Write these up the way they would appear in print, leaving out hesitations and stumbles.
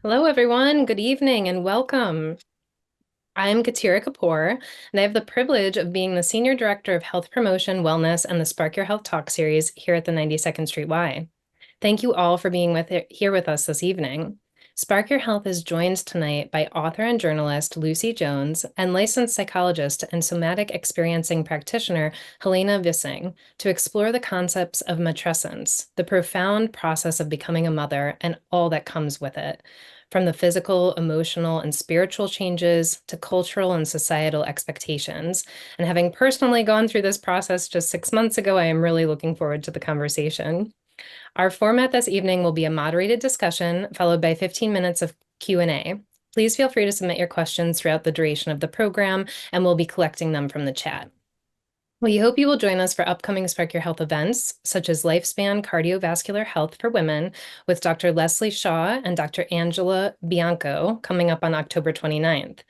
Hello, everyone. Good evening and welcome. I'm Katira Kapoor, and I have the privilege of being the Senior Director of Health Promotion, Wellness, and the Spark Your Health Talk series here at the 92nd Street Y. Thank you all for being here with us this evening. Spark Your Health is joined tonight by author and journalist Lucy Jones and licensed psychologist and somatic experiencing practitioner Helana Vissing to explore the concepts of matrescence, the profound process of becoming a mother and all that comes with it, from the physical, emotional, and spiritual changes to cultural and societal expectations. And having personally gone through this process just 6 months ago, I am really looking forward to the conversation. Our format this evening will be a moderated discussion followed by 15 minutes of Q&A. Please feel free to submit your questions throughout the duration of the program, and we'll be collecting them from the chat. We hope you will join us for upcoming Spark Your Health events, such as Lifespan Cardiovascular Health for Women with Dr. Leslie Shaw and Dr. Angela Bianco coming up on October 29th,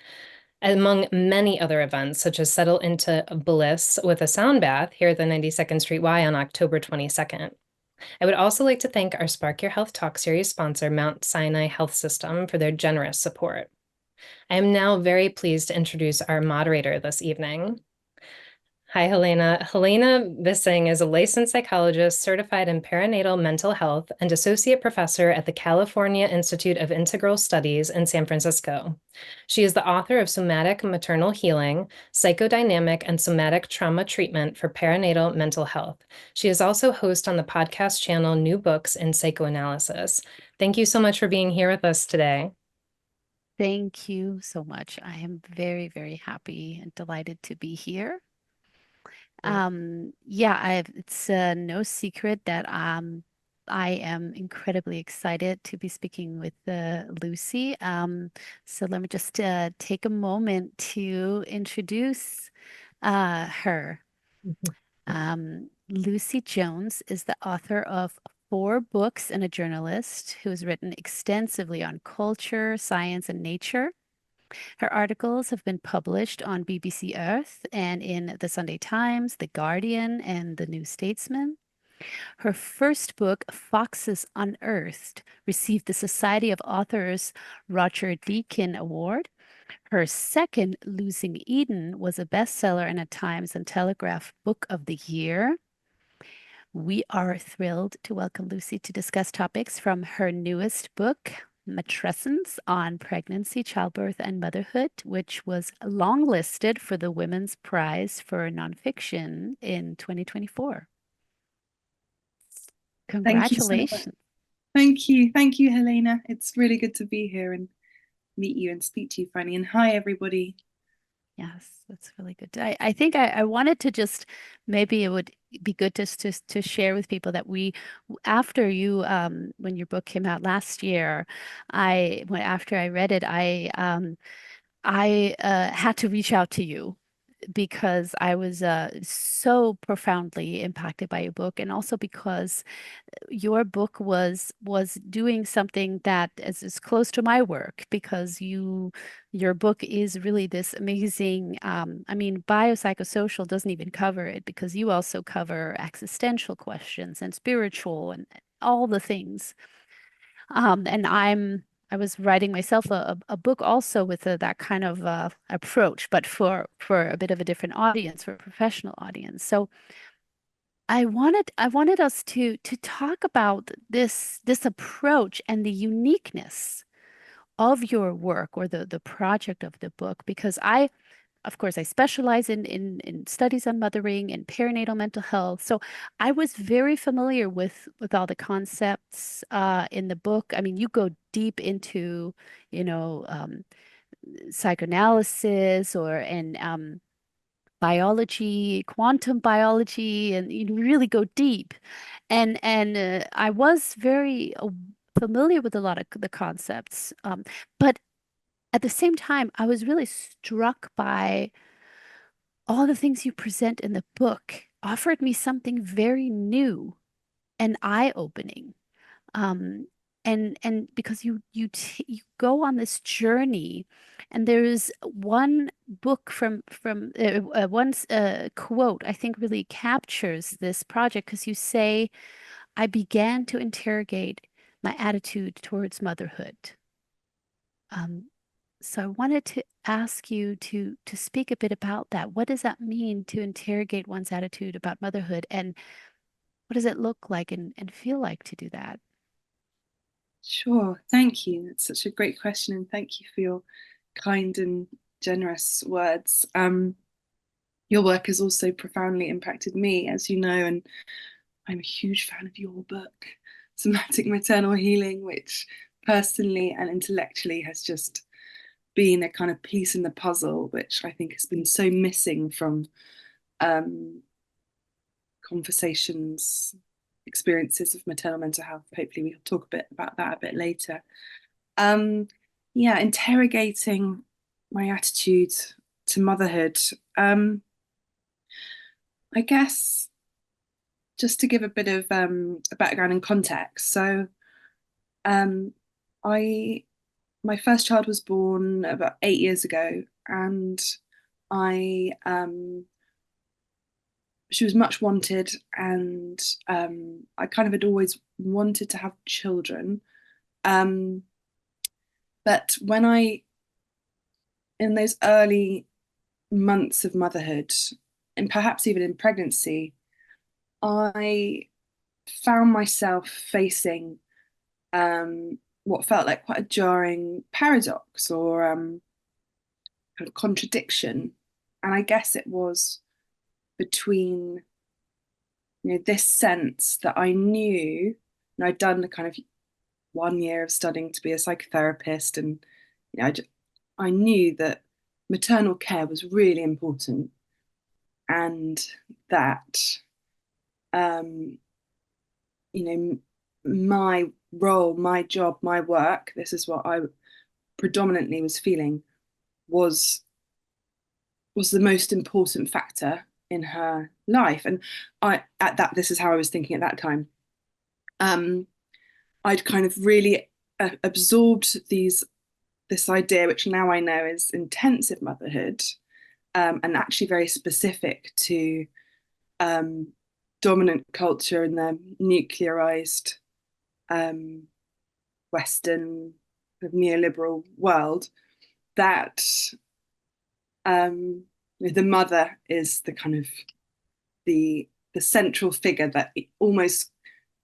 among many other events, such as Settle into Bliss with a sound bath here at the 92nd Street Y on October 22nd. I would also like to thank our Spark Your Health Talk series sponsor, Mount Sinai Health System, for their generous support. I am now very pleased to introduce our moderator this evening. Hi, Helena. Helena Vissing is a licensed psychologist certified in perinatal mental health and associate professor at the California Institute of Integral Studies in San Francisco. She is the author of Somatic Maternal Healing, Psychodynamic and Somatic Trauma Treatment for Perinatal Mental Health. She is also host on the podcast channel New Books in Psychoanalysis. Thank you so much for being here with us today. Thank you so much. I am very, very happy and delighted to be here. It's no secret that I am incredibly excited to be speaking with Lucy. So let me just take a moment to introduce her. Lucy Jones is the author of 4 books and a journalist who has written extensively on culture, science, and nature. Her articles have been published on BBC Earth and in the Sunday Times, The Guardian, and The New Statesman. Her first book, Foxes Unearthed, received the Society of Authors Roger Deakin Award. Her second, Losing Eden, was a bestseller and a Times and Telegraph Book of the Year. We are thrilled to welcome Lucy to discuss topics from her newest book, Matrescence, on pregnancy, childbirth, and motherhood, which was longlisted for the Women's Prize for Nonfiction in 2024. Thank you so much. Congratulations. Thank you. Thank you, Helena. It's really good to be here and meet you and speak to you, Franny. And hi, everybody. Yes, that's really good. I think I wanted to just maybe it would be good to share with people that after you when your book came out last year, after I read it, I had to reach out to you because I was so profoundly impacted by your book, and also because your book was doing something that is close to my work, because your book is really this amazing, I mean, biopsychosocial doesn't even cover it, because you also cover existential questions and spiritual and all the things. And I was writing myself a book also with that kind of approach, but for a bit of a different audience, for a professional audience. So I wanted us to talk about this approach and the uniqueness of your work, or the project of the book, because of course, I specialize in studies on mothering and perinatal mental health. So I was very familiar with all the concepts in the book. I mean, you go deep into, you know, psychoanalysis and biology, quantum biology, and you really go deep. And I was very familiar with a lot of the concepts, but at the same time, I was really struck by all the things you present in the book offered me something very new and eye-opening. Um, and because you go on this journey, and there's one book from quote I think really captures this project, because you say, "I began to interrogate my attitude towards motherhood." Um, so I wanted to ask you to speak a bit about that. What does that mean to interrogate one's attitude about motherhood, and what does it look like and feel like to do that? Sure, thank you. It's such a great question, and thank you for your kind and generous words. Your work has also profoundly impacted me, as you know, and I'm a huge fan of your book, Somatic Maternal Healing, which personally and intellectually has just been a kind of piece in the puzzle, which I think has been so missing from um, conversations, experiences of maternal mental health. Hopefully, we'll talk a bit about that a bit later. Um, yeah, interrogating my attitude to motherhood. I guess just to give a bit of a background and context. So, um, I my first child was born about 8 years ago, and I she was much wanted, and I kind of had always wanted to have children. Um, but when in those early months of motherhood, and perhaps even in pregnancy, I found myself facing what felt like quite a jarring paradox or kind of contradiction. And I guess it was between, this sense that I knew, and I'd done a kind of 1 year of studying to be a psychotherapist, and I knew that maternal care was really important, and that um, you know my role, my job, my work, this is what I predominantly was feeling, was the most important factor in her life. And this is how I was thinking at that time. um, I'd kind of really absorbed this idea, which now I know is intensive motherhood, and actually very specific to um, dominant culture in the nuclearized um, Western neoliberal world, that the mother is the kind of the central figure that almost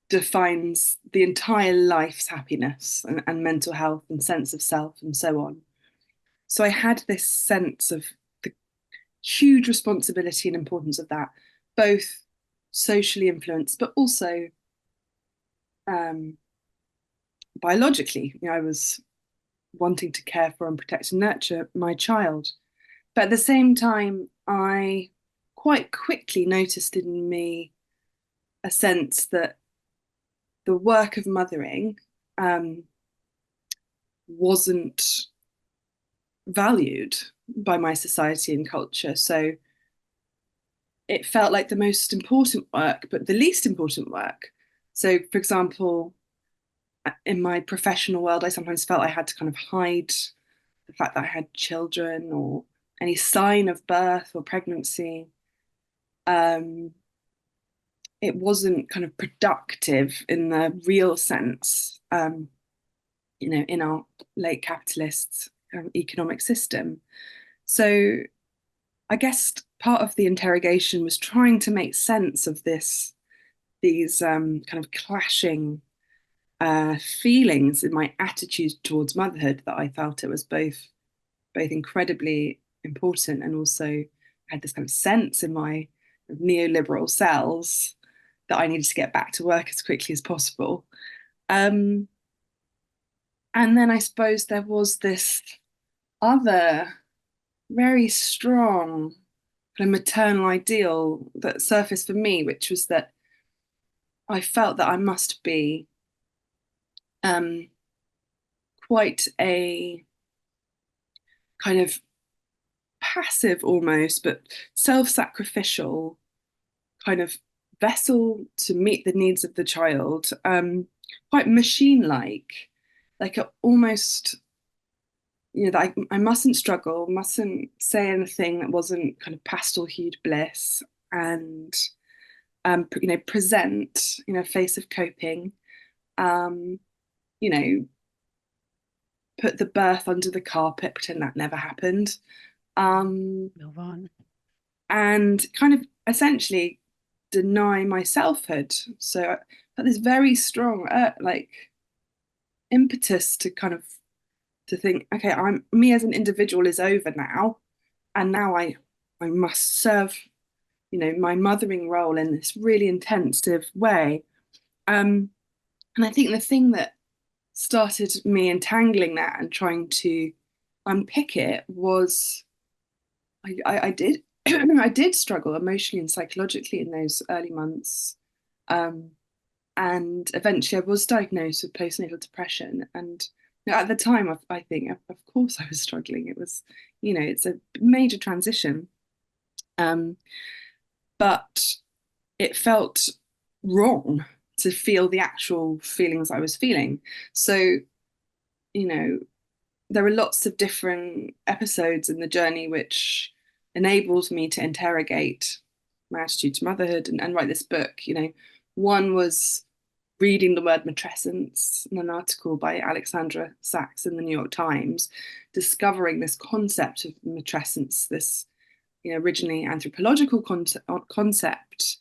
defines the entire life's happiness and mental health and sense of self and so on. So I had this sense of the huge responsibility and importance of that, both socially influenced, but also um, biologically. I was wanting to care for and protect and nurture my child. But at the same time, I quite quickly noticed in me a sense that the work of mothering um, wasn't valued by my society and culture. So it felt like the most important work, but the least important work. So, for example, in my professional world, I sometimes felt I had to kind of hide the fact that I had children or any sign of birth or pregnancy. Um, it wasn't kind of productive in the real sense, in our late capitalist economic system. So I guess part of the interrogation was trying to make sense of these kind of clashing feelings in my attitude towards motherhood, that I felt it was both incredibly important, and also had this kind of sense in my neoliberal cells that I needed to get back to work as quickly as possible. Um, and then I suppose there was this other very strong kind of maternal ideal that surfaced for me, which was that I felt that I must be um, quite a kind of passive almost, but self-sacrificial kind of vessel to meet the needs of the child, quite machine-like, like almost, that I mustn't struggle, mustn't say anything that wasn't kind of pastel-hued bliss, and present, face of coping, um, you know, put the birth under the carpet, pretend that never happened, Move on. and kind of essentially deny my selfhood. So I had this very strong like impetus to kind of to think, okay, I'm me as an individual is over now, and now I must serve, my mothering role in this really intensive way. And I think the thing that started me entangling that and trying to unpick it was I did I did struggle emotionally and psychologically in those early months. Um, and eventually I was diagnosed with postnatal depression. And at the time, I think, of course, I was struggling. It was, it's a major transition. Um, but it felt wrong to feel the actual feelings I was feeling. So, you know, there are lots of different episodes in the journey which enabled me to interrogate my attitude to motherhood and write this book. One was reading the word matrescence in an article by Alexandra Sachs in the New York Times, discovering this concept of matrescence, this originally anthropological concept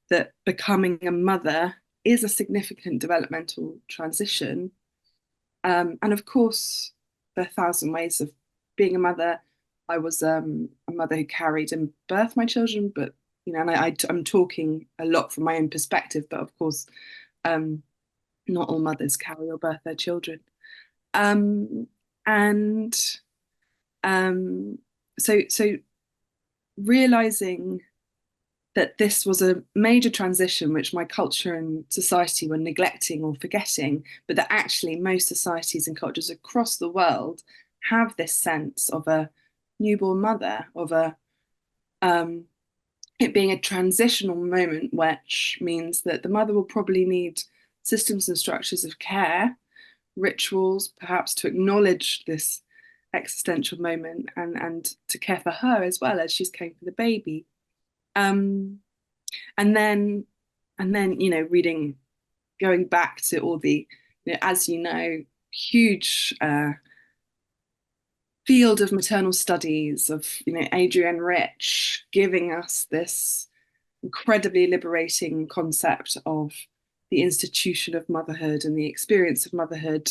that becoming a mother is a significant developmental transition. And of course, there are 1,000 ways of being a mother. I was a mother who carried and birthed my children, but and I'm talking a lot from my own perspective, but of course, not all mothers carry or birth their children. And so realizing that this was a major transition which my culture and society were neglecting or forgetting, but that actually most societies and cultures across the world have this sense of a newborn mother, of it being a transitional moment, which means that the mother will probably need systems and structures of care, rituals, perhaps to acknowledge this existential moment and to care for her as well as she's caring for the baby. Um, and then reading, going back to all the, as huge field of maternal studies of Adrienne Rich giving us this incredibly liberating concept of the institution of motherhood and the experience of motherhood,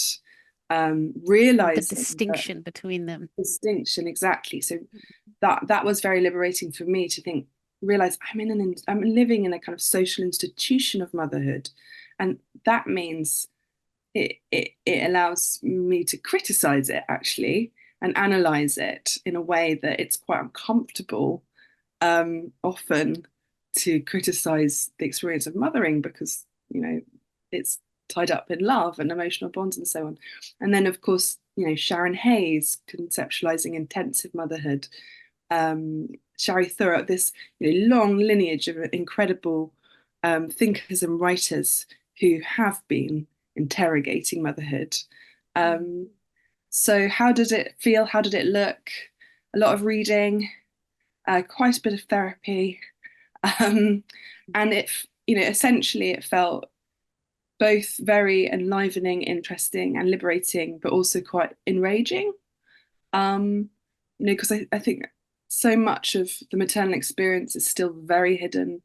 The realizing that distinction between them. distinction, exactly. So that was very liberating for me to realize I'm living in a kind of social institution of motherhood, and that means it allows me to criticize it actually and analyze it in a way that it's quite uncomfortable, often, to criticize the experience of mothering because it's tied up in love and emotional bonds and so on. And then of course Sharon Hayes conceptualizing intensive motherhood, Shari Thurrott, this long lineage of incredible thinkers and writers who have been interrogating motherhood. So how did it feel? How did it look? A lot of reading, quite a bit of therapy, and it essentially it felt both very enlivening, interesting, and liberating, but also quite enraging. Because I think so much of the maternal experience is still very hidden.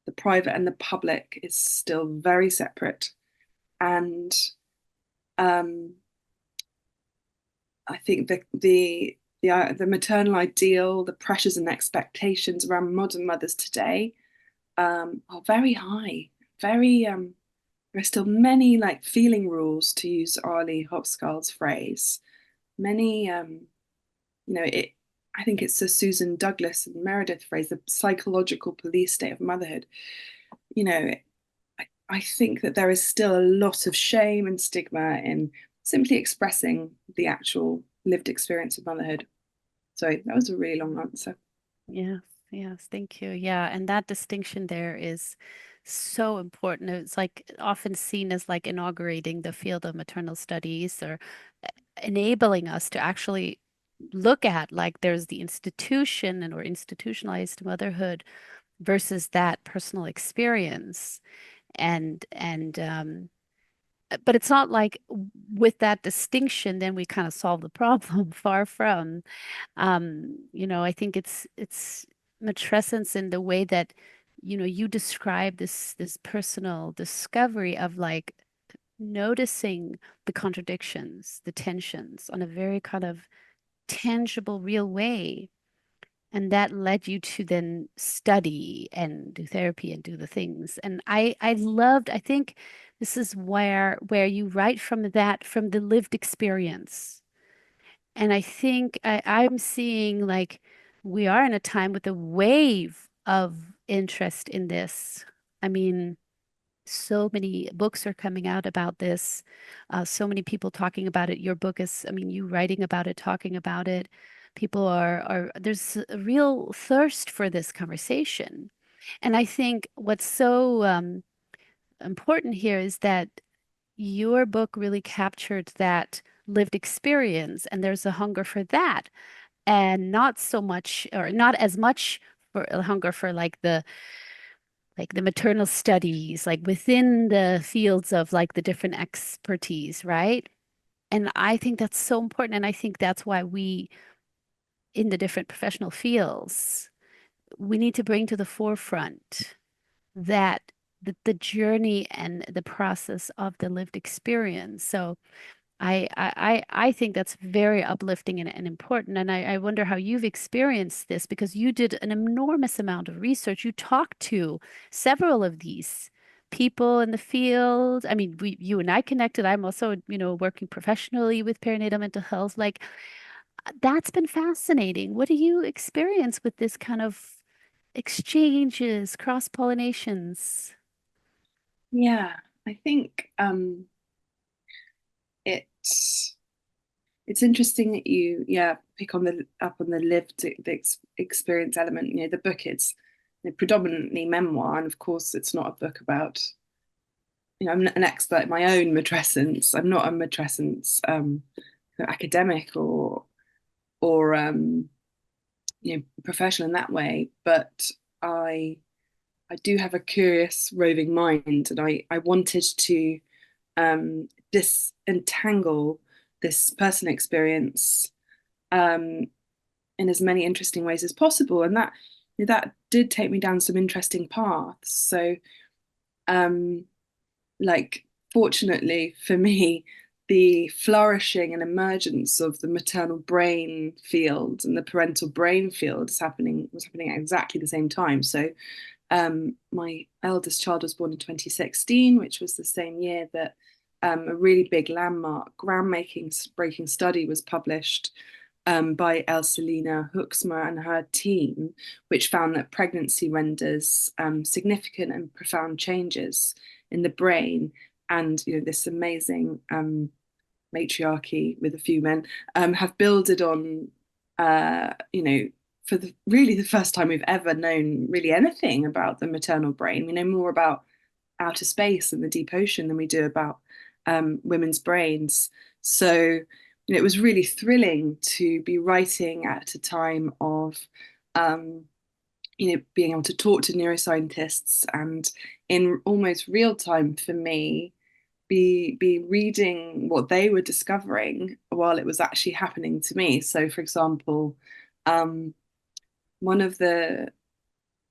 The private and the public is still very separate. And I think the maternal ideal, the pressures and expectations around modern mothers today are very high. There are still many like feeling rules, to use Arlie Hopscall's phrase. Many, I think it's a Susan Douglas and Meredith phrase, the psychological police state of motherhood. I think that there is still a lot of shame and stigma in simply expressing the actual lived experience of motherhood. Sorry, that was a really long answer. Yes, thank you. Yeah, and that distinction there is so important. It's like often seen as like inaugurating the field of maternal studies or enabling us to actually look at like there's the institution and or institutionalized motherhood versus that personal experience and but it's not like with that distinction, then we kind of solve the problem. Far from. I think it's matrescence in the way that, you describe this personal discovery of like noticing the contradictions, the tensions on a very kind of tangible, real way. And that led you to then study and do therapy and do the things. And I think this is where you write from the lived experience. And I think I'm seeing like we are in a time with a wave of interest in this. I mean, so many books are coming out about this, so many people talking about it. Your book is, I mean, you writing about it, talking about it. People there's a real thirst for this conversation. And I think what's so important here is that your book really captured that lived experience, and there's a hunger for that, and not so much, or not as much for a hunger for like the maternal studies, like within the fields of like the different expertise, right? And I think that's so important. And I think that's why we, in the different professional fields, we need to bring to the forefront that the journey and the process of the lived experience. So I think that's very uplifting and important. And I wonder how you've experienced this because you did an enormous amount of research. You talked to several of these people in the field. I mean, you and I connected. I'm also, working professionally with perinatal mental health. Like that's been fascinating. What do you experience with this kind of exchanges, cross-pollinations? Yeah, I think it's it's interesting that you, yeah, pick on the up on the lived experience element. The book is predominantly memoir, and of course, it's not a book about. I'm an expert in my own matrescence. I'm not a matrescence academic or professional in that way, but I I do have a curious roving mind, and I wanted to disentangle this personal experience um, in as many interesting ways as possible, and that did take me down some interesting paths. So, um, like, fortunately for me, the flourishing and emergence of the maternal brain field and the parental brain field was happening at exactly the same time. So my eldest child was born in 2016, which was the same year that a really big landmark groundmaking breaking study was published by Helena Hoeksma and her team, which found that pregnancy renders significant and profound changes in the brain. And this amazing matriarchy with a few men have builded on, for really the first time we've ever known really anything about the maternal brain. We know more about outer space and the deep ocean than we do about women's brains. So, it was really thrilling to be writing at a time of, um, being able to talk to neuroscientists and in almost real time for me, be reading what they were discovering while it was actually happening to me. So, for example, um, one of the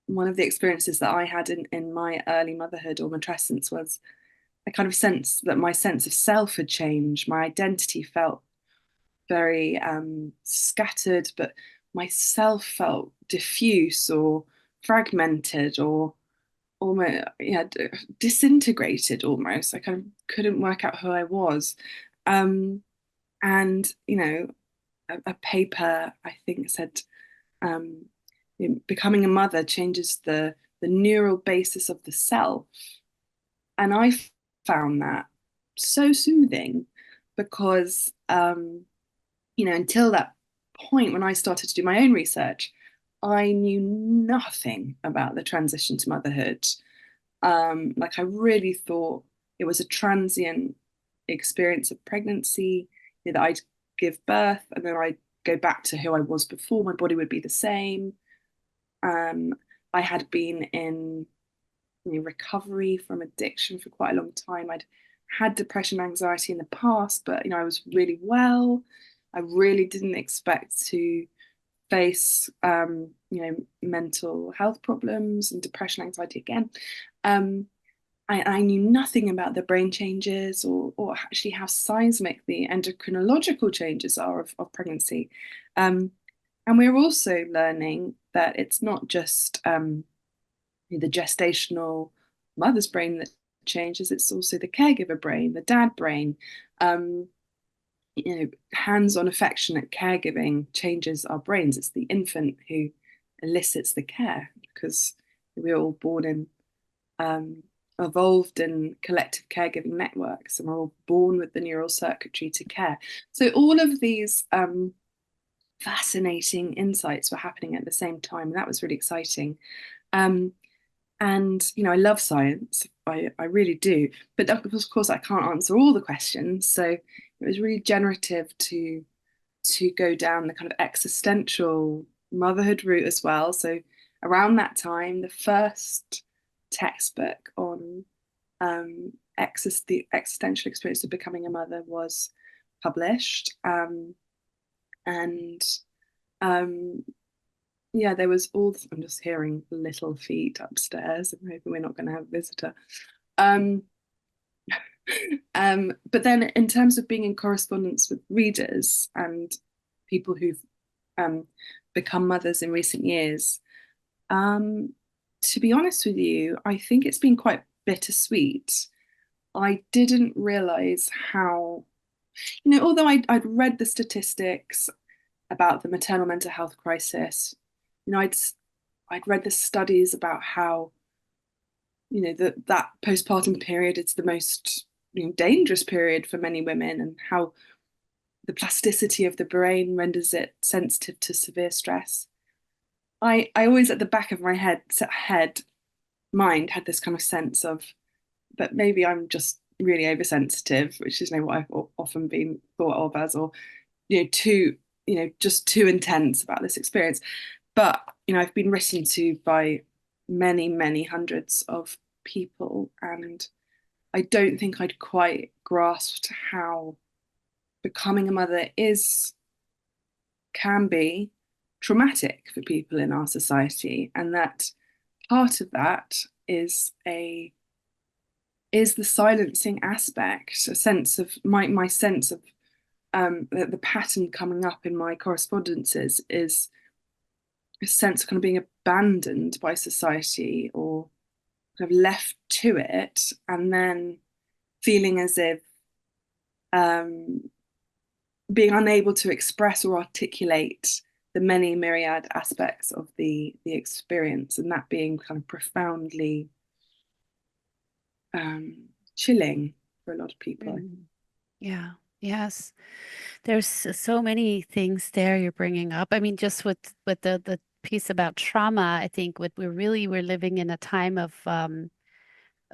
one of the experiences that I had in my early motherhood or matrescence was a kind of sense that my sense of self had changed. My identity felt very scattered, but myself felt diffuse or fragmented or almost, yeah, disintegrated almost. I kind of couldn't work out who I was. Um, and a paper I think said um, becoming a mother changes the neural basis of the self, and I found that so soothing because until that point when I started to do my own research, I knew nothing about the transition to motherhood. Like I really thought it was a transient experience of pregnancy, that I'd give birth and then I'd go back to who I was before. My body would be the same. Um, I had been in recovery from addiction for quite a long time. I'd had depression, anxiety in the past, but I was really well. I really didn't expect to face mental health problems and depression, anxiety again. I knew nothing about the brain changes or actually how seismic the endocrinological changes are of pregnancy. And we're also learning that it's not just the gestational mother's brain that changes, it's also the caregiver brain, the dad brain. Um, Hands-on affectionate caregiving changes our brains. It's the infant who elicits the care because we're all born in evolved in collective caregiving networks, and we're all born with the neural circuitry to care. So all of these fascinating insights were happening at the same time, and that was really exciting. Um, and I love science, I really do, but of course I can't answer all the questions. So it was really generative to go down the kind of existential motherhood route as well. So around that time, the first textbook on the existential experience of becoming a mother was published. And yeah, there was all, I'm just hearing little feet upstairs. I'm hoping we're not going to have a visitor. Um, but then in terms of being in correspondence with readers and people who've become mothers in recent years, to be honest with you, I think it's been quite bittersweet. I didn't realize how, although I'd read the statistics about the maternal mental health crisis, I'd read the studies about how, that postpartum period is the most dangerous period for many women, and how the plasticity of the brain renders it sensitive to severe stress. I always at the back of my mind had this kind of sense of, but maybe I'm just really oversensitive, which is what I've often been thought of as, or too, just too intense about this experience. But I've been written to by many, many hundreds of people, and I don't think I'd quite grasped how becoming a mother can be traumatic for people in our society, and that part of that is the silencing aspect, a sense of my sense of the pattern coming up in my correspondences is a sense of kind of being abandoned by society or kind of left to it, and then feeling as if being unable to express or articulate the many myriad aspects of the experience, and that being kind of profoundly chilling for a lot of people. Mm. Yeah. Yes. There's so many things there you're bringing up. I mean, just with the piece about trauma, I think what we're living in a time of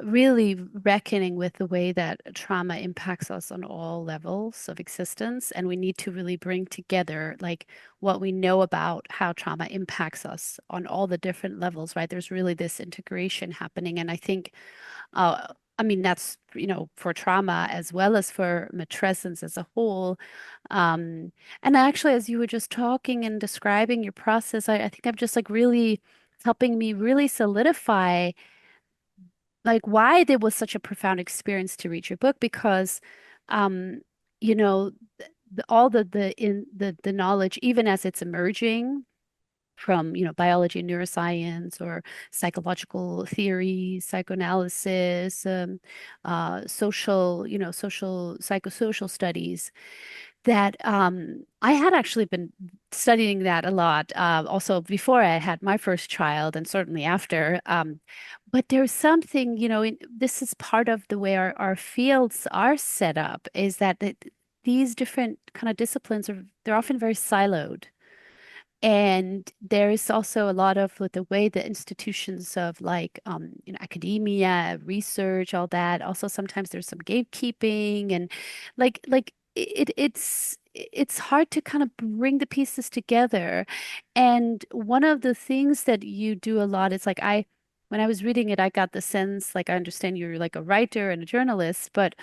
really reckoning with the way that trauma impacts us on all levels of existence. And we need to really bring together like what we know about how trauma impacts us on all the different levels, right? There's really this integration happening. And I think, I mean, that's, for trauma as well as for matrescence as a whole. And actually, as you were just talking and describing your process, I think I'm just like really helping me really solidify like why there was such a profound experience to read your book because um you know all the knowledge even as it's emerging from biology and neuroscience or psychological theory, psychoanalysis, social psychosocial studies that I had actually been studying that a lot, also before I had my first child and certainly after. But there's something, this is part of the way our fields are set up, is that these different kind of disciplines they're often very siloed. And there is also a lot of with the way the institutions of like academia, research, all that. Also, sometimes there's some gatekeeping and it's hard to kind of bring the pieces together. And one of the things that you do a lot is like when I was reading it, I got the sense, like, I understand you're like a writer and a journalist, but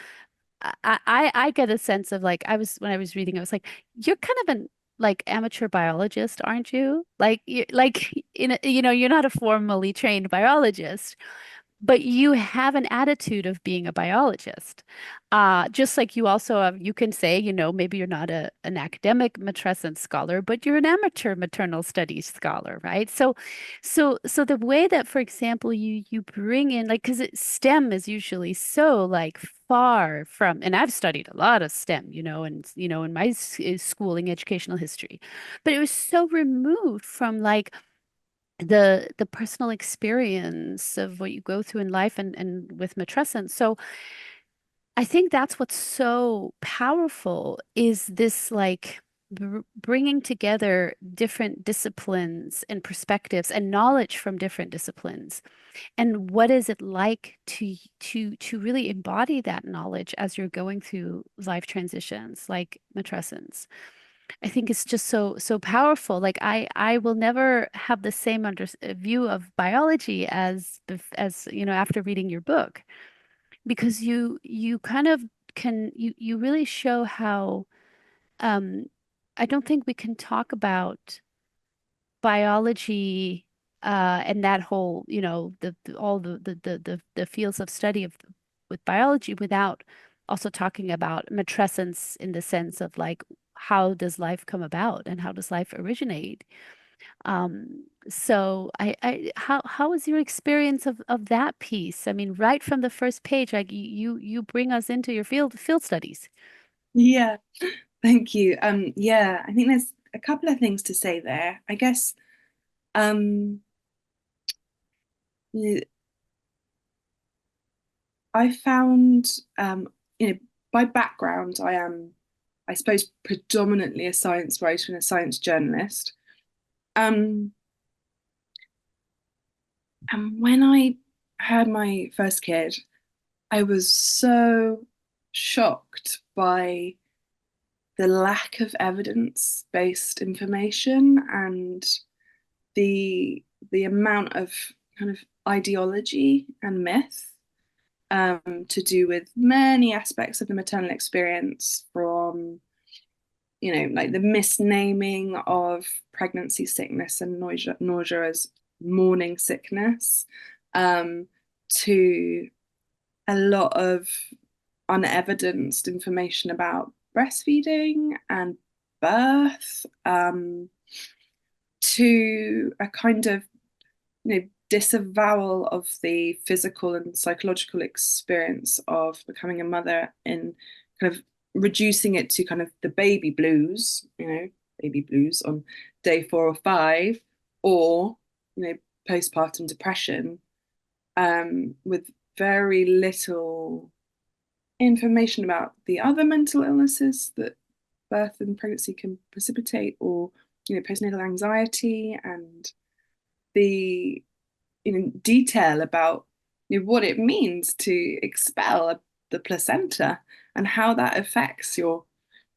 I get a sense of like, when I was reading, I was like, you're kind of an like amateur biologist, aren't you? Like, you're not a formally trained biologist, but you have an attitude of being a biologist. Just like you also have, you can say, maybe you're not an academic matrescence scholar, but you're an amateur maternal studies scholar, right? So the way that, for example, you bring in like, because STEM is usually so like far from, and I've studied a lot of STEM, and in my schooling, educational history, but it was so removed from like the personal experience of what you go through in life and with matrescence. So I think that's what's so powerful is this like bringing together different disciplines and perspectives and knowledge from different disciplines. And what is it like to really embody that knowledge as you're going through life transitions like matrescence? I think it's just so powerful. Like I will never have the same view of biology as after reading your book because you kind of you really show how um I don't think we can talk about biology and that whole all the fields of study of with biology without also talking about matrescence in the sense of like how does life come about and how does life originate. So how was your experience of that piece? I mean, right from the first page, like you bring us into your field studies. Yeah, thank you. Yeah, I think there's a couple of things to say there. I guess um, you know, I found you know, by background, I am, I suppose, predominantly a science writer and a science journalist. Um, and when I had my first kid, I was so shocked by the lack of evidence-based information and the amount of kind of ideology and myth to do with many aspects of the maternal experience, from like the misnaming of pregnancy sickness and nausea as morning sickness, um, to a lot of unevidenced information about breastfeeding and birth, to a kind of disavowal of the physical and psychological experience of becoming a mother, in kind of reducing it to kind of the baby blues on day 4 or 5, or postpartum depression, with very little information about the other mental illnesses that birth and pregnancy can precipitate, or postnatal anxiety, and the detail about what it means to expel the placenta and how that affects your,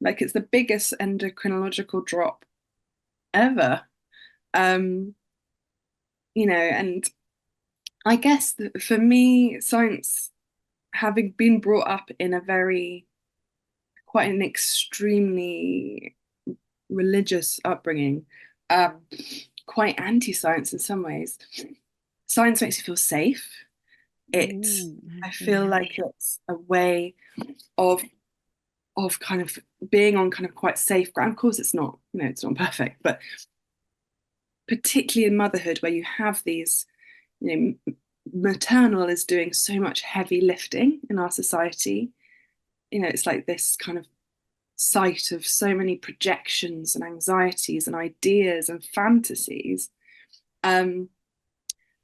like, it's the biggest endocrinological drop ever. um and I guess that for me, science, having been brought up in a very, quite an extremely religious upbringing, um quite anti-science in some ways, science makes you feel safe. I feel Yeah. like it's a way of kind of being on kind of quite safe ground. Of course, it's not perfect, but particularly in motherhood, where you have these, maternal is doing so much heavy lifting in our society. It's like this kind of site of so many projections and anxieties and ideas and fantasies, um,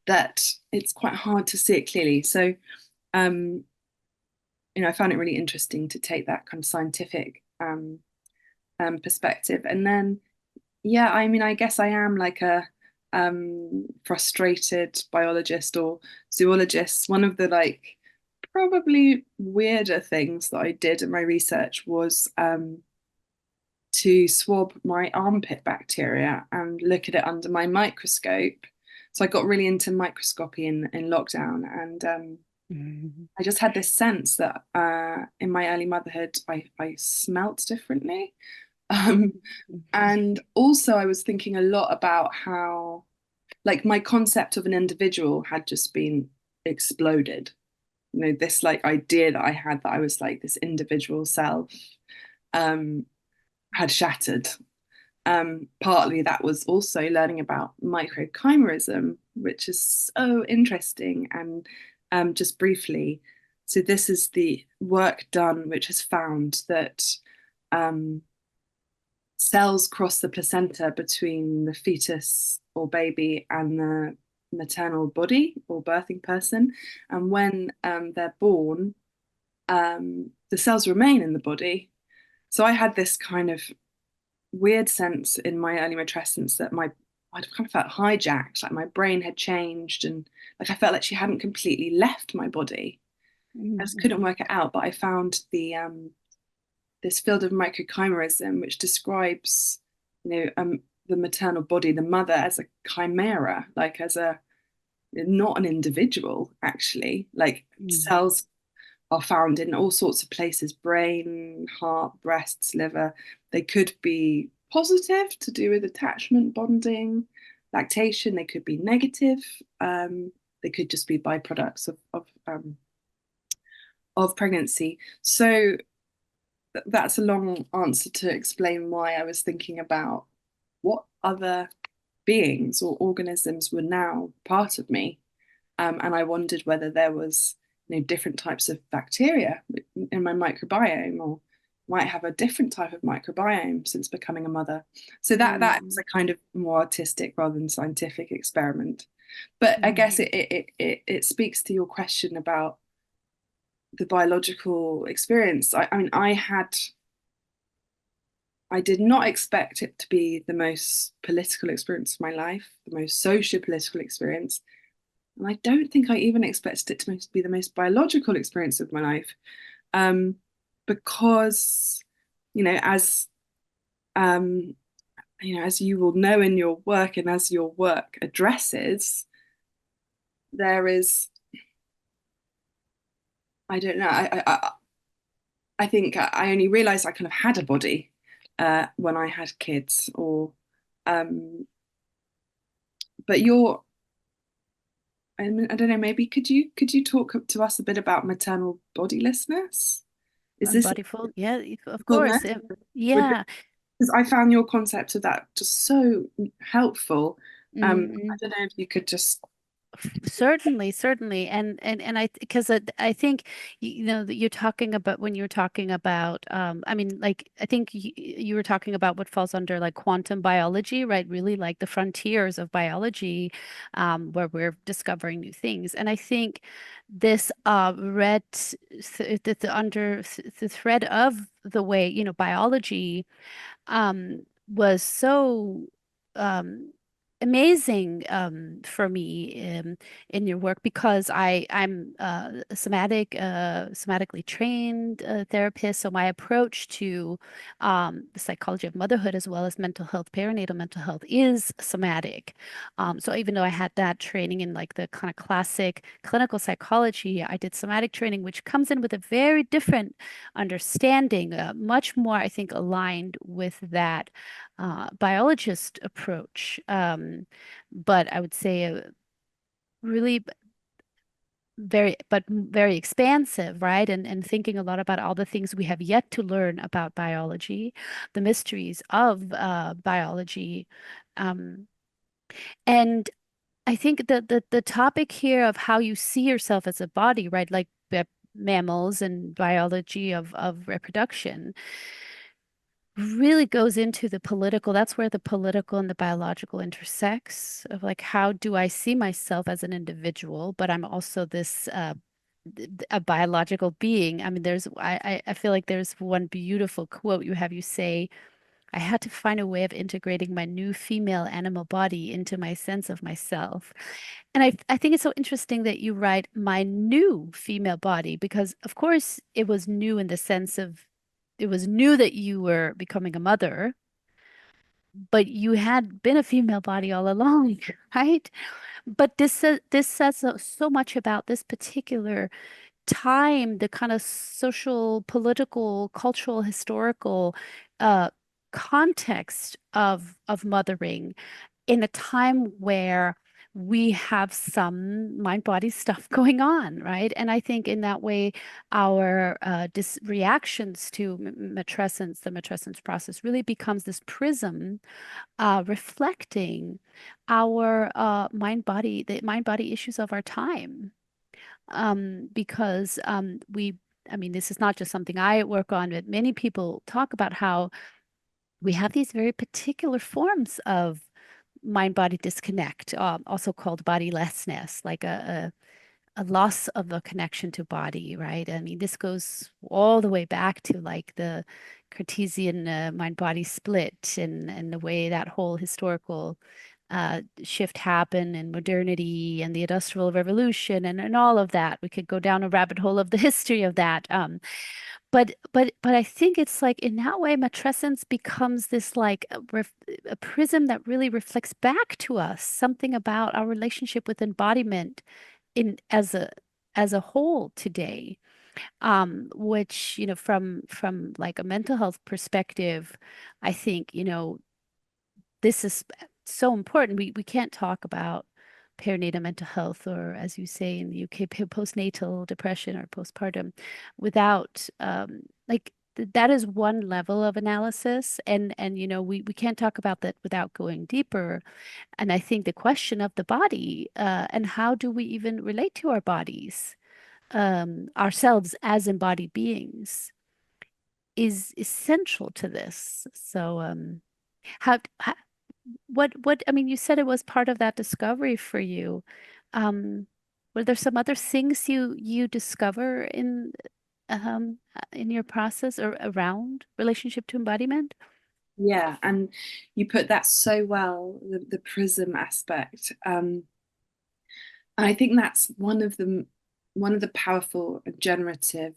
that it's quite hard to see it clearly. So, um, I found it really interesting to take that kind of scientific perspective. And then, yeah, I mean, I guess I am like a frustrated biologist or zoologist. One of the, like, probably weirder things that I did in my research was to swab my armpit bacteria and look at it under my microscope, So I got really into microscopy in lockdown, and Mhm. I just had this sense that in my early motherhood, I smelt differently. Um, and also, I was thinking a lot about how, like, my concept of an individual had just been exploded. You know, this like idea that I had that I was like this individual self um, had shattered. Partly that was also learning about microchimerism, which is so interesting. And just briefly, so this is the work done which has found that um, cells cross the placenta between the fetus or baby and the maternal body or birthing person. And when they're born, the cells remain in the body. So I had this kind of weird sense in my early matrescence that I'd kind of felt hijacked, like my brain had changed, and like I felt like she hadn't completely left my body. I just couldn't work it out, but I found the this field of microchimerism, which describes, you know, the maternal body, the mother, as a chimera, like as a not an individual, actually. Like Mhm. cells are found in all sorts of places: brain, heart, breasts, liver. They could be positive to do with attachment, bonding, lactation. They could be negative. They could just be byproducts of pregnancy. So that's a long answer to explain why I was thinking about what other beings or organisms were now part of me. And I wondered whether there was, you know, different types of bacteria in my microbiome, or might have a different type of microbiome since becoming a mother. So that was Mhm. a kind of more artistic rather than scientific experiment. But I guess Mhm. it speaks to your question about the biological experience. I mean, I did not expect it to be the most political experience of my life, the most socio-political experience. And I don't think I even expected it to be the most biological experience of my life. Um, because, you know, um, as you will know in your work and as your work addresses, there is, I don't know, I think I only realized I kind of had a body when I had kids, or um, but you're I don't know, maybe could you talk to us a bit about maternal bodilessness? Is this Bodyful, yeah, of fullness? course. Yeah. Because I found your concept of that just so helpful. I Mhm. don't know if you could just. Certainly, certainly, and I because I think you know that you're talking about when you're talking about I mean like I think you were talking about what falls under like quantum biology, right? Really like the frontiers of biology, where we're discovering new things, and I think this red the thread of the way you know biology was so um, amazing for me in your work because I'm a somatically trained therapist. So my approach to the psychology of motherhood as well as mental health, perinatal mental health is somatic. So even though I had that training in like the kind of classic clinical psychology, I did somatic training, which comes in with a very different understanding, much more, I think, aligned with that biologist approach. But I would say really very expansive, right? And thinking a lot about all the things we have yet to learn about biology, the mysteries of biology. Um, and I think that the topic here of how you see yourself as a body, right? Like mammals and biology of reproduction really goes into the political. That's where the political and the biological intersects of like, how do I see myself as an individual, but I'm also this a biological being. I mean, I feel like there's one beautiful quote you have. You say, I had to find a way of integrating my new female animal body into my sense of myself. And I think it's so interesting that you write my new female body because, of course, it was new in the sense of it was new that you were becoming a mother, but you had been a female body all along, right? But this says so much about this particular time, the kind of social, political, cultural, historical uh, context of mothering in a time where we have some mind body stuff going on, right? And I think in that way, our reactions to matrescence, the matrescence process, really becomes this prism reflecting our the mind body issues of our time. Because I mean, this is not just something I work on, but many people talk about how we have these very particular forms of mind-body disconnect, also called bodilessness, like a loss of a connection to body, right? I mean, this goes all the way back to like the Cartesian mind-body split and the way that whole historical shift happened and modernity and the Industrial Revolution and all of that. We could go down a rabbit hole of the history of that. But I think it's like in that way, matrescence becomes this like a prism that really reflects back to us something about our relationship with embodiment in as a whole today. Which, you know, from like a mental health perspective, I think, you know, this is so important. We can't talk about perinatal mental health, or as you say in the UK, postnatal depression or postpartum, without like that is one level of analysis, and you know we can't talk about that without going deeper. And I think the question of the body and how do we even relate to our bodies, ourselves as embodied beings, is essential to this. So how what I mean, you said it was part of that discovery for you. Um, were there some other things you discover in your process or around relationship to embodiment? Yeah, and you put that so well, the prism aspect. And I think that's one of the powerful and generative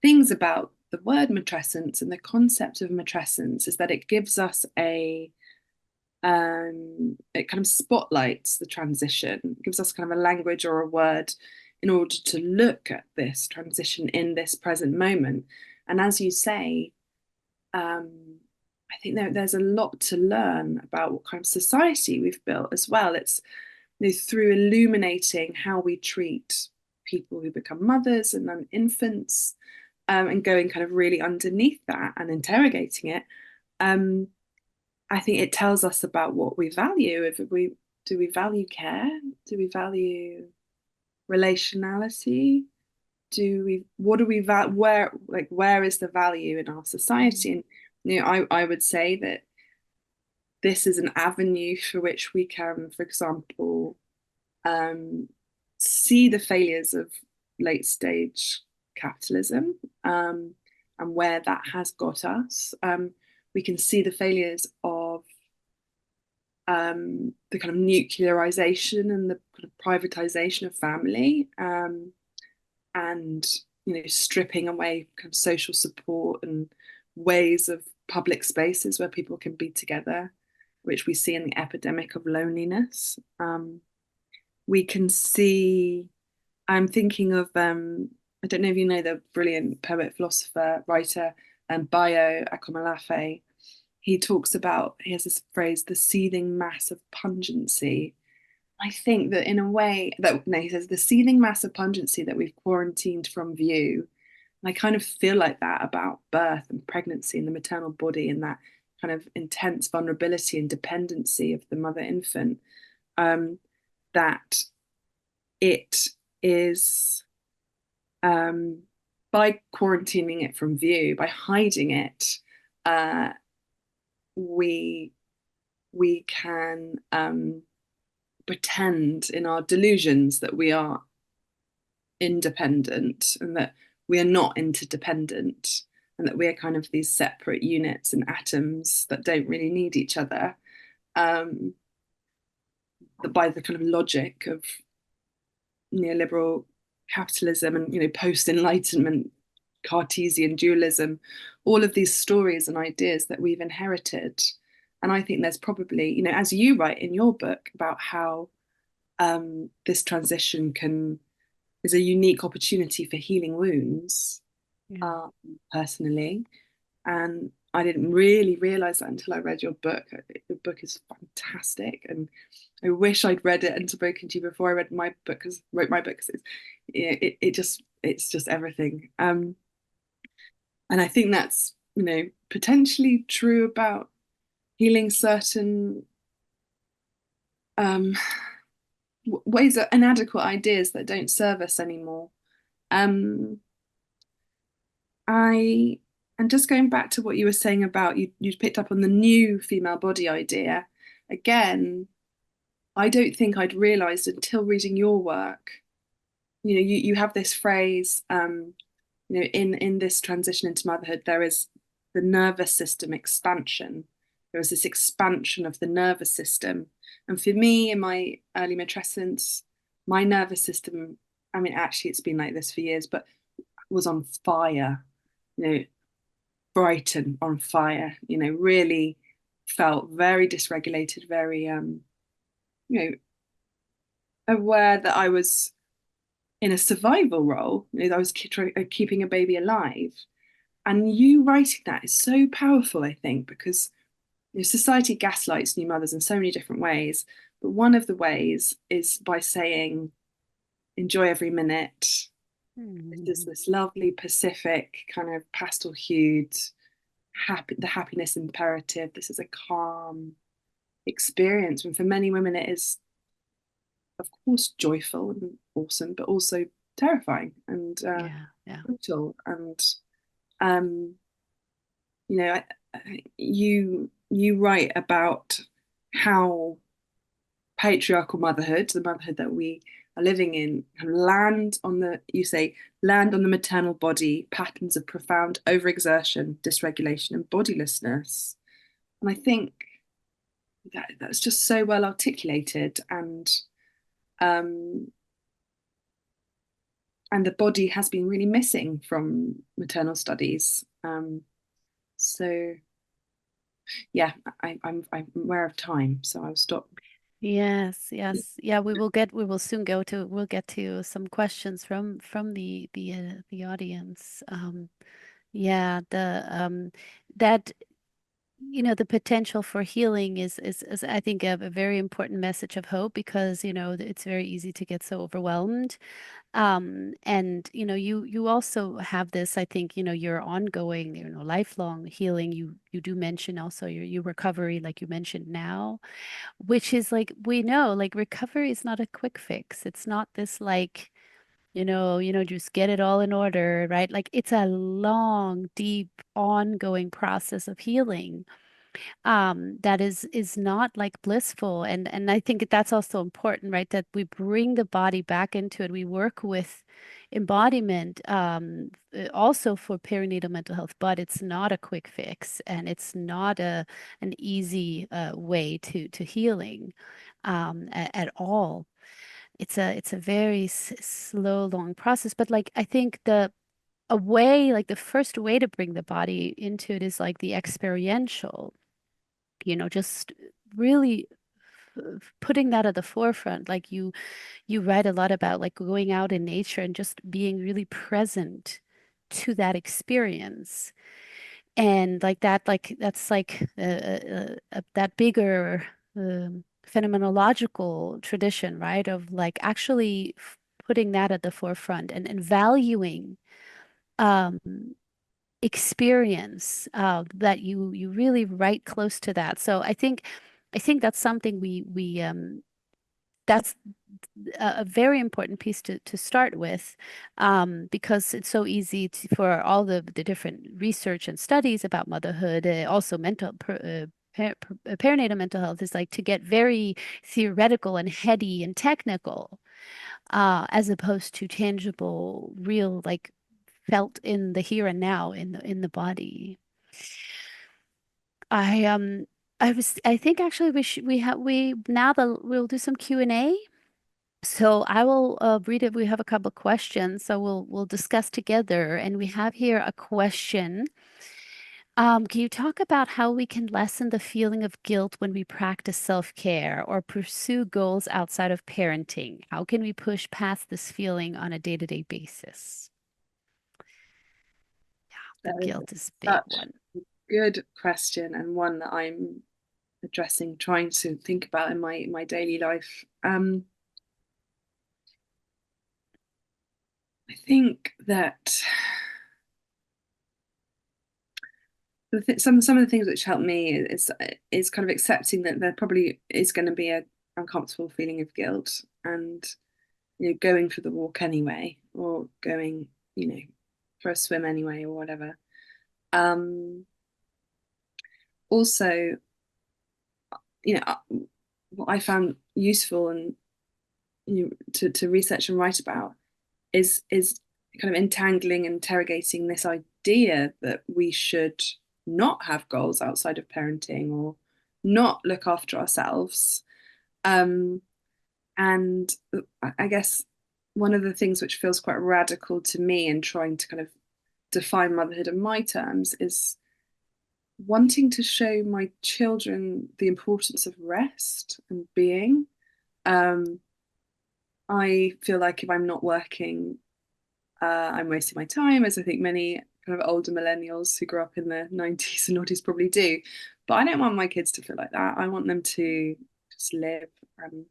things about the word matrescence and the concept of matrescence is that it gives us it kind of spotlights the transition, it gives us kind of a language or a word in order to look at this transition in this present moment. And as you say, I think there's a lot to learn about what kind of society we've built as well. It's, you know, through illuminating how we treat people who become mothers and then infants, and going kind of really underneath that and interrogating it. Um, I think it tells us about what we value. If we Do we value care? Do we value relationality? What do we where is the value in our society? And you know, I would say that this is an avenue for which we can, for example, um, see the failures of late stage capitalism, and where that has got us. We can see the failures of the kind of nuclearization and the kind of privatization of family, and you know, stripping away kind of social support and ways of public spaces where people can be together, which we see in the epidemic of loneliness. We can see, I'm thinking of, I don't know if you know the brilliant poet, philosopher, writer, Bayo Akomolafe. He talks about, he has this phrase, the seething mass of pungency. I think that in a way, that no, he says the seething mass of pungency that we've quarantined from view. And I kind of feel like that about birth and pregnancy and the maternal body and that kind of intense vulnerability and dependency of the mother infant. That it is, by quarantining it from view, by hiding it, uh, we we can pretend in our delusions that we are independent and that we are not interdependent, and that we are kind of these separate units and atoms that don't really need each other, um, by the kind of logic of neoliberal capitalism and, you know, post-enlightenment Cartesian dualism, all of these stories and ideas that we've inherited, And I think there's probably, you know, as you write in your book about how this transition is a unique opportunity for healing wounds, Yeah. personally. And I didn't really realize that until I read your book. Your book is fantastic, and I wish I'd read it and spoken to you before I read my book, because wrote my book, because it's just everything. And I think that's, you know, potentially true about healing certain um, ways of inadequate ideas that don't serve us anymore. Um, I and just going back to what you were saying about you picked up on the new female body idea. Again, I don't think I'd realized until reading your work. You know, you have this phrase, you know, in this transition into motherhood, there is the nervous system expansion. There is this expansion of the nervous system. And for me, in my early matrescence, my nervous system, I mean, actually, it's been like this for years, but was on fire, you know, bright on fire, you know, really felt very dysregulated, very, you know, aware that I was in a survival role. You know, I was keeping a baby alive. And you writing that is so powerful, I think, because, you know, society gaslights new mothers in so many different ways. But one of the ways is by saying, enjoy every minute. This is this lovely Pacific kind of pastel hued, the happiness imperative. This is a calm experience. And for many women, it is, of course, joyful and awesome, but also terrifying and Yeah. Yeah. brutal. And um, you know, you write about how patriarchal motherhood, the motherhood that we are living in, you say, land on the maternal body, patterns of profound overexertion, dysregulation, and bodilessness. And I think that's just so well articulated, um, and the body has been really missing from maternal studies. So yeah, I'm aware of time, so I'll stop. Yes, yes. Yeah, we'll get to some questions from the audience. Yeah, that the potential for healing is I think a very important message of hope, because it's very easy to get so overwhelmed. And you also have this, I think, your ongoing, lifelong healing. You do mention also your recovery, like you mentioned now, which is like, we know, like, recovery is not a quick fix. It's not this, like, just get it all in order, right? Like, it's a long, deep, ongoing process of healing, that is not like blissful. And I think that's also important, right? That we bring the body back into it. We work with embodiment, also for perinatal mental health, but it's not a quick fix, and it's not an easy way to healing, at all. It's a very slow, long process. But, like, I think the first way to bring the body into it is like the experiential, just really putting that at the forefront. Like, you write a lot about, like, going out in nature and just being really present to that experience. And like that, like, that's like that bigger phenomenological tradition, right? Of, like, actually putting that at the forefront, and valuing um experience, that you really write close to that. So I think that's something we that's a very important piece to start with, because it's so easy for all the different research and studies about motherhood, also perinatal mental health, is like to get very theoretical and heady and technical, as opposed to tangible, real, like, felt in the here and now, in the body. I I think actually we have we now that we'll do some Q&A. So I will read it. We have a couple of questions, so we'll discuss together. And we have here a question. Can you talk about how we can lessen the feeling of guilt when we practice self-care or pursue goals outside of parenting? How can we push past this feeling on a day-to-day basis? The That is guilt is a big such one. a good question, and one that I'm addressing, trying to think about in my daily life. I think that some of the things which help me is kind of accepting that there probably is going to be a uncomfortable feeling of guilt, and going for the walk anyway, or going for a swim anyway, or whatever. Um, Also, what I found useful and to research and write about is kind of entangling and interrogating this idea that we should not have goals outside of parenting or not look after ourselves. Um, and I guess one of the things which feels quite radical to me in trying to kind of define motherhood in my terms is wanting to show my children the importance of rest and being. Um, I feel like if I'm not working, I'm wasting my time, as I think many kind of older millennials who grew up in the 90s and noughties probably do. But I don't want my kids to feel like that. I want them to just live and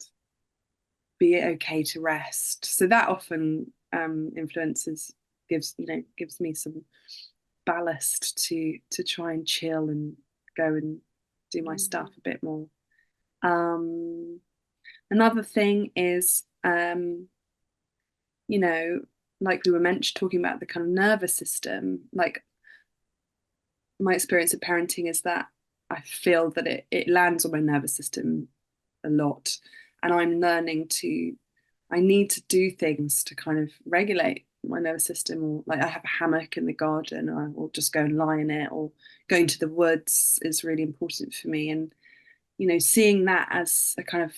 be okay to rest. So that often influences, gives me some ballast to try and chill and go and do my stuff a bit more. Um, Another thing is, you know, like we were mentioned, talking about the kind of nervous system. Like my experience of parenting is that I feel that it lands on my nervous system a lot, and I'm learning to. I need to do things to kind of regulate my nervous system, or like I have a hammock in the garden, or just go and lie in it, or going to the woods is really important for me. And seeing that as a kind of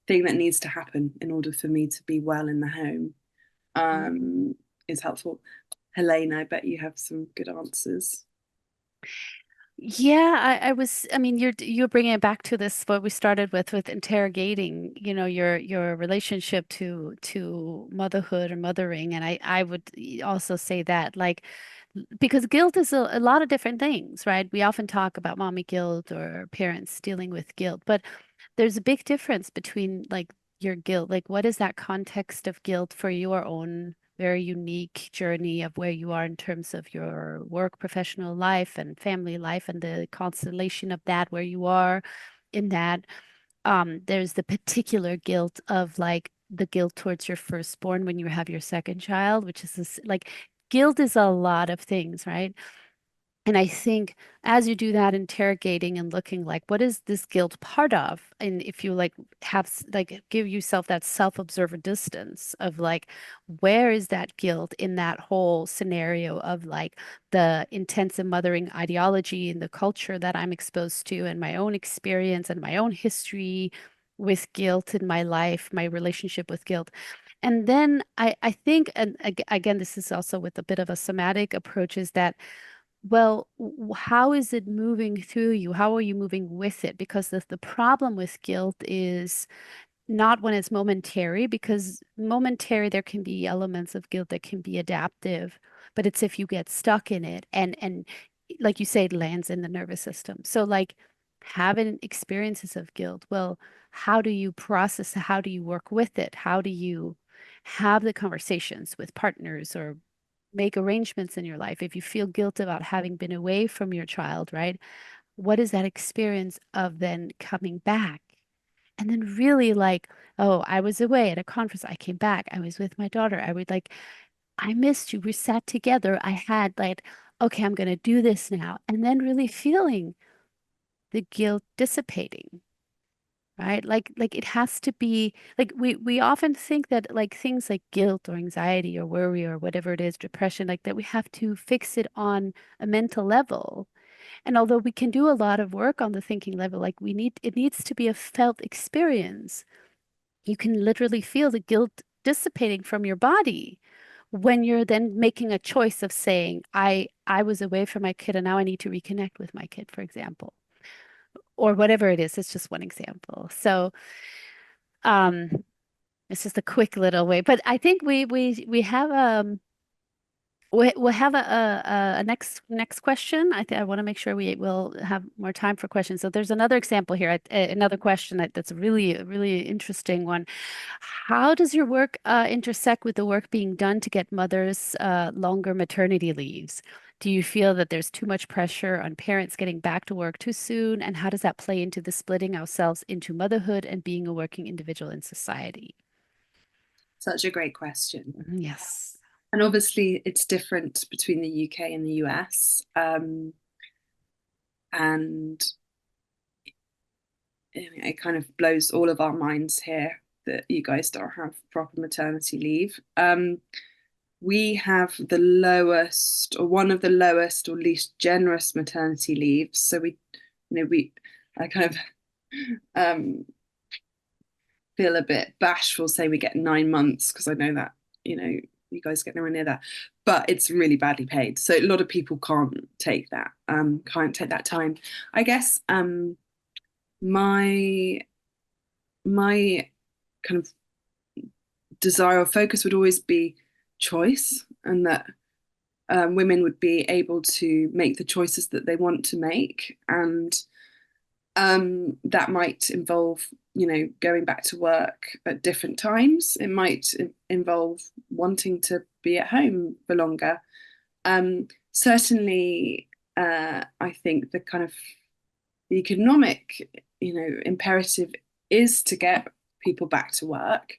thing that needs to happen in order for me to be well in the home Mhm. is helpful. Helena, I bet you have some good answers. Yeah, I mean, you're bringing it back to this, what we started with interrogating, your relationship to motherhood or mothering. And I would also say that, like, because guilt is a lot of different things, right? We often talk about mommy guilt or parents dealing with guilt, but there's a big difference between like your guilt, like what is that context of guilt for your own very unique journey of where you are in terms of your work, professional life, and family life, and the constellation of that, where you are in that. There's the particular guilt of like the guilt towards your firstborn when you have your second child, which is this, like guilt is a lot of things, right? And I think as you do that interrogating and looking like, what is this guilt part of? And if you like like give yourself that self-observer distance of like, where is that guilt in that whole scenario of like the intensive mothering ideology and the culture that I'm exposed to and my own experience and my own history with guilt in my life, my relationship with guilt. And then I think, and again, this is also with a bit of a somatic approach, is that well, how is it moving through you? How are you moving with it? Because the problem with guilt is not when it's momentary, because momentary, there can be elements of guilt that can be adaptive, but it's if you get stuck in it and like you say, it lands in the nervous system. So like having experiences of guilt, well, how do you process it? How do you work with it? How do you have the conversations with partners or make arrangements in your life? If you feel guilt about having been away from your child, right? What is that experience of then coming back? And then really like, oh, I was away at a conference. I came back. I was with my daughter. I would like, I missed you. We sat together. I had like, okay, I'm going to do this now. And then really feeling the guilt dissipating, right? Like it has to be like we often think that like things like guilt or anxiety or worry or whatever it is, depression, like that we have to fix it on a mental level. And although we can do a lot of work on the thinking level, like it needs to be a felt experience. You can literally feel the guilt dissipating from your body when you're then making a choice of saying, I was away from my kid and now I need to reconnect with my kid, for example, or whatever it is. It's just one example. So um, it's just a quick little way. But I think we have we'll have a next question. I want to make sure we will have more time for questions. So there's another example here, another question that's really a really interesting one. How does your work intersect with the work being done to get mothers longer maternity leaves? Do you feel that there's too much pressure on parents getting back to work too soon? And how does that play into the splitting ourselves into motherhood and being a working individual in society? Such a great question. Yes. And obviously, it's different between the UK and the US. And it kind of blows all of our minds here that you guys don't have proper maternity leave. We have the lowest, or one of the lowest, or least generous maternity leaves. So I kind of feel a bit bashful saying we get 9 months because I know that, you guys get nowhere near that, but it's really badly paid. So a lot of people can't take that time. I guess my my kind of desire or focus would always be choice, and that women would be able to make the choices that they want to make, and that might involve, going back to work at different times. It might involve wanting to be at home for longer. Certainly, I think the economic, imperative is to get people back to work.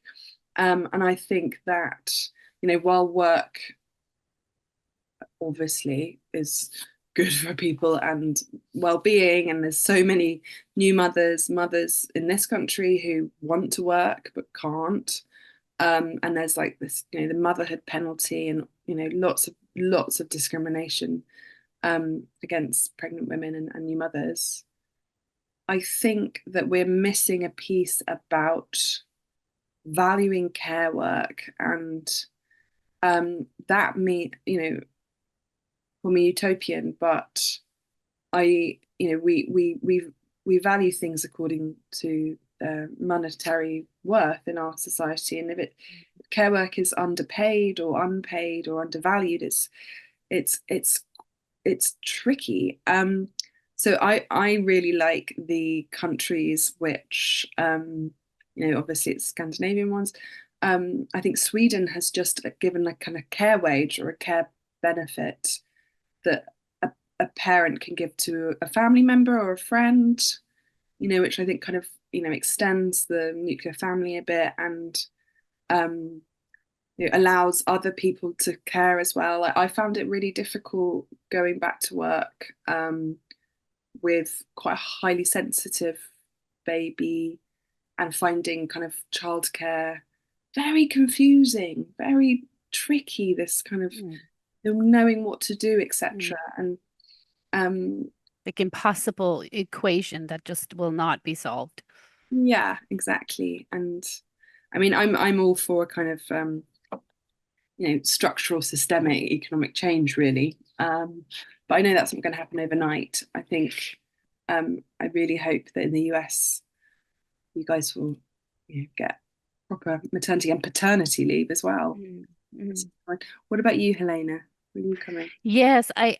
And I think that, while work obviously is good for people and well-being, and there's so many new mothers in this country who want to work but can't, and there's like this, the motherhood penalty, and lots of discrimination against pregnant women and new mothers. I think that we're missing a piece about valuing care work, and that call me utopian, but we value things according to monetary worth in our society, and if care work is underpaid or unpaid or undervalued, it's tricky. So I really like the countries which, obviously it's Scandinavian ones. I think Sweden has just given a kind of care wage or a care benefit that a parent can give to a family member or a friend, which I think kind of, extends the nuclear family a bit, and allows other people to care as well. I found it really difficult going back to work with quite a highly sensitive baby, and finding kind of childcare very confusing, very tricky, this kind of knowing what to do, etc. And like impossible equation that just will not be solved. yeah, exactly. And I mean, I'm all for kind of structural systemic economic change, really. But I know that's not going to happen overnight. I think I really hope that in the US you guys will get proper maternity and paternity leave as well. What about you, Helena? Will you come in? Yes, I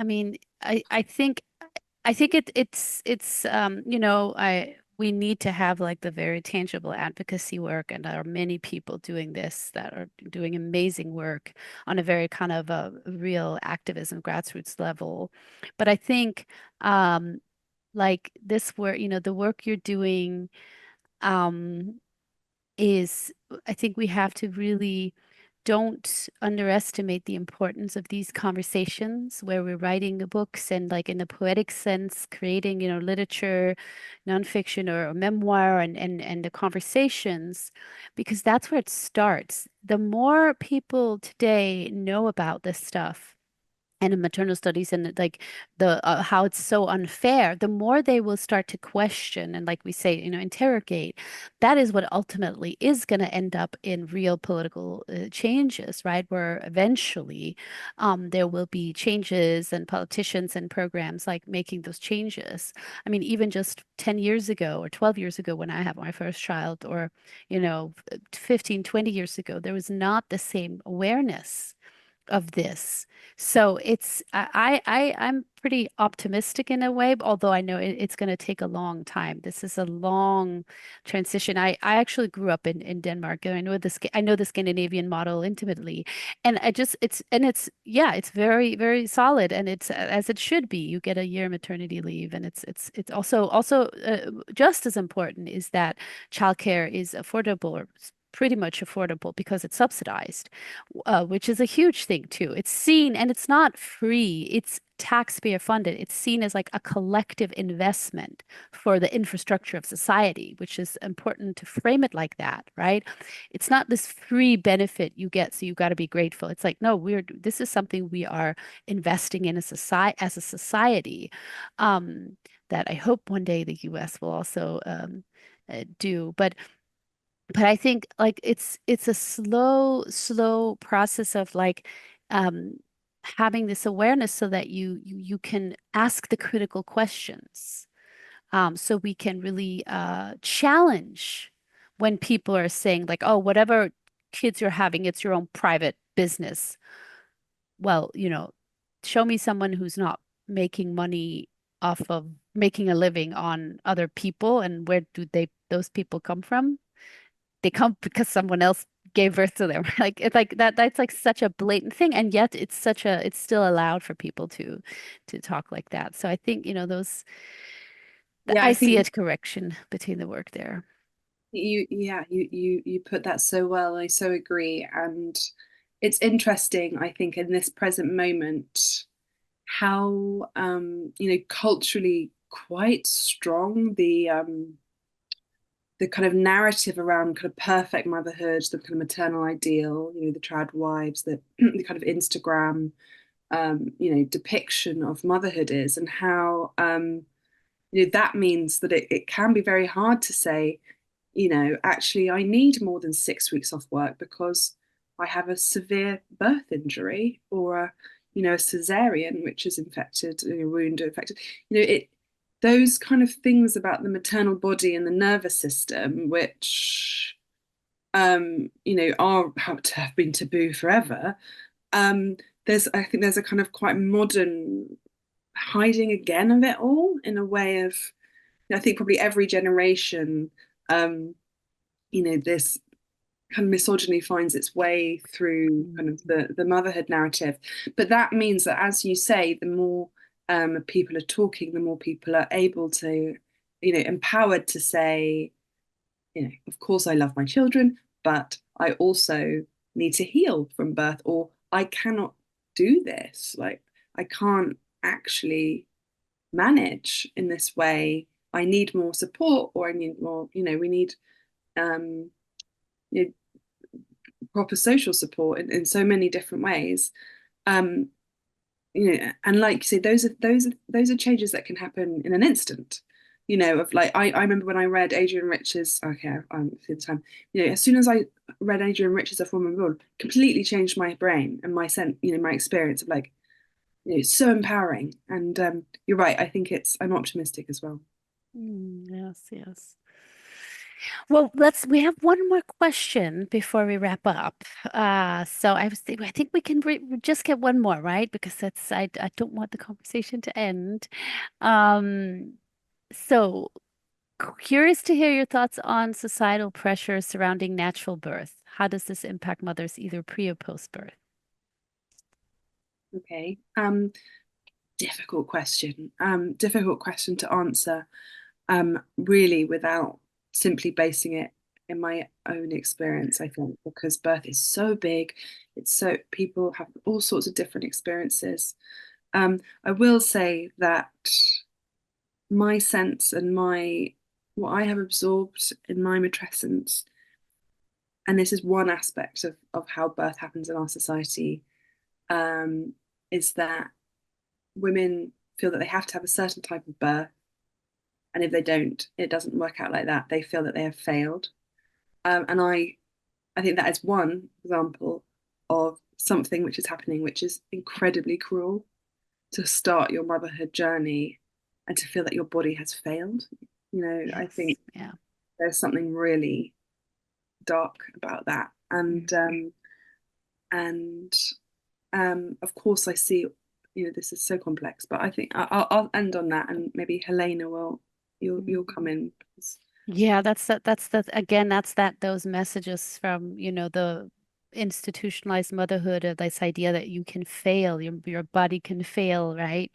mean, I think it's I we need to have like the very tangible advocacy work, and there are many people doing this that are doing amazing work on a very kind of a real activism grassroots level. But I think like this work, the work you're doing um is I think we have to really don't underestimate the importance of these conversations where we're writing the books and like in the poetic sense, creating, literature, nonfiction or memoir and the conversations, because that's where it starts. The more people today know about this stuff, and in maternal studies, and like the how it's so unfair, the more they will start to question and, like we say, interrogate. That is what ultimately is going to end up in real political changes, right? Where eventually there will be changes and politicians and programs like making those changes. I mean, even just 10 years ago or 12 years ago when I had my first child, or 15, 20 years ago, there was not the same awareness of this. So I'm pretty optimistic in a way, although I know it's going to take a long time. This is a long transition. I actually grew up in Denmark, and I know the Scandinavian model intimately, and it's very, very solid, and it's as it should be. You get a year maternity leave, and it's also just as important is that childcare is affordable, or pretty much affordable, because it's subsidized, which is a huge thing too. It's seen, and it's not free, it's taxpayer funded. It's seen as like a collective investment for the infrastructure of society, which is important to frame it like that, right? It's not this free benefit you get, so you got to be grateful. It's like, no, this is something we are investing in as a society, that I hope one day the US will also do. But I think like it's a slow process of like um having this awareness so that you can ask the critical questions. So we can really challenge when people are saying like, oh, whatever kids you're having, it's your own private business. Well, show me someone who's not making money off of making a living on other people, and where do those people come from? They come because someone else gave birth to them. Like it's like that's like such a blatant thing, and yet it's still allowed for people to talk like that. So I think, Yeah, I I see a think correction between the work there. you put that so well. I so agree. And it's interesting, I think, in this present moment, how culturally quite strong the kind of narrative around kind of perfect motherhood, the kind of maternal ideal, the trad wives, the kind of Instagram depiction of motherhood is, and how that means that it can be very hard to say, actually, I need more than 6 weeks off work because I have a severe birth injury, or a cesarean, which is infected, a wound infected. It those kind of things about the maternal body and the nervous system, which are have been taboo forever. Um, I think there's a kind of quite modern hiding again of it all, in a way of, I think probably every generation, um, this kind of misogyny finds its way through kind of the motherhood narrative. But that means that, as you say, the more people are talking, the more people are able to, empowered to say, of course I love my children, but I also need to heal from birth, or I cannot do this. Like, I can't actually manage in this way. I need more support, or I need more, we need um, you know, proper social support in so many different ways. Um, and like you say, those are changes that can happen in an instant. Of like, I remember when I read Adrian Rich's, okay, the time, as soon as I read Adrian Rich's A Form of Rule, completely changed my brain and my sense, my experience of like, it's so empowering. And you're right, I think I'm optimistic as well. Yes, yes. Well, we have one more question before we wrap up. So I think we can just get one more, right? Because I don't want the conversation to end. Um, so curious to hear your thoughts on societal pressures surrounding natural birth. How does this impact mothers either pre or post birth? Okay. Difficult question. Difficult question to answer. Really, without simply basing it in my own experience, I think, because birth is so big, people have all sorts of different experiences. I will say that my sense and what I have absorbed in my matrescence, and this is one aspect of how birth happens in our society, is that women feel that they have to have a certain type of birth, and if they don't, it doesn't work out like that. They feel that they have failed. And I think that is one example of something which is happening, which is incredibly cruel, to start your motherhood journey and to feel that your body has failed. I Yes. think Yeah. there's something really dark about that. And of course I see, this is so complex, but I think I'll end on that, and maybe Helena will, you'll come in. Yeah, that's again, that's that those messages from, the institutionalized motherhood, or this idea that you can fail, your body can fail, right?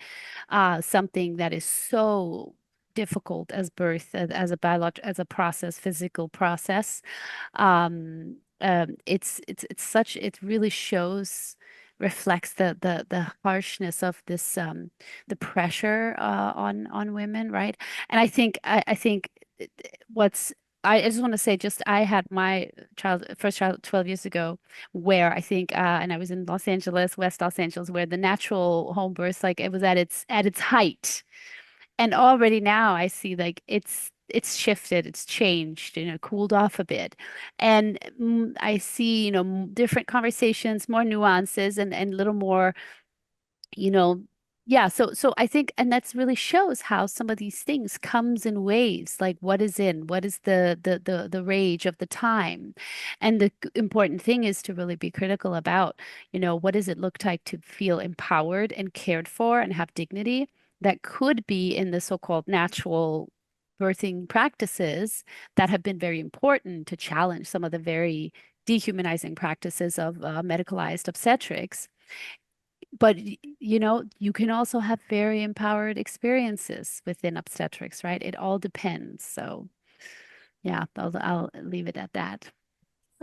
Something that is so difficult as birth, as a process, physical process. It's such, it really shows, reflects the harshness of this, the pressure on women, right? And I think what's I just want to say, just I had my first child 12 years ago, where I think, and I was in Los Angeles, West Los Angeles, where the natural home birth, like it was at its height. And already now I see, like, it's shifted, it's changed, cooled off a bit. And I see, different conversations, more nuances, and a little more, you know, yeah, so I think, and that's really shows how some of these things comes in waves, like what is the rage of the time. And the important thing is to really be critical about, what does it look like to feel empowered and cared for and have dignity that could be in the so-called natural birthing practices that have been very important to challenge some of the very dehumanizing practices of medicalized obstetrics. But you can also have very empowered experiences within obstetrics, right? It all depends. So yeah, I'll leave it at that.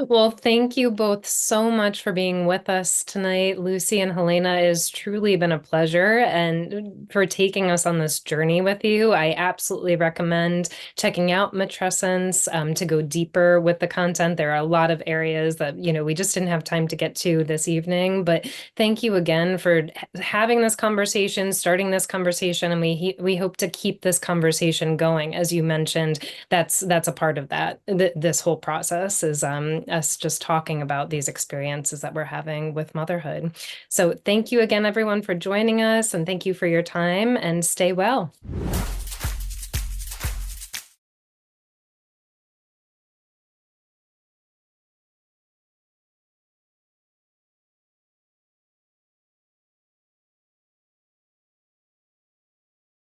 Well, thank you both so much for being with us tonight. Lucy and Helena, it has truly been a pleasure, and for taking us on this journey with you. I absolutely recommend checking out Matrescence to go deeper with the content. There are a lot of areas that, we just didn't have time to get to this evening, but thank you again for having this conversation, starting this conversation, and we hope to keep this conversation going. As you mentioned, that's a part of that. This whole process is us just talking about these experiences that we're having with motherhood. So thank you again, everyone, for joining us, and thank you for your time, and stay well.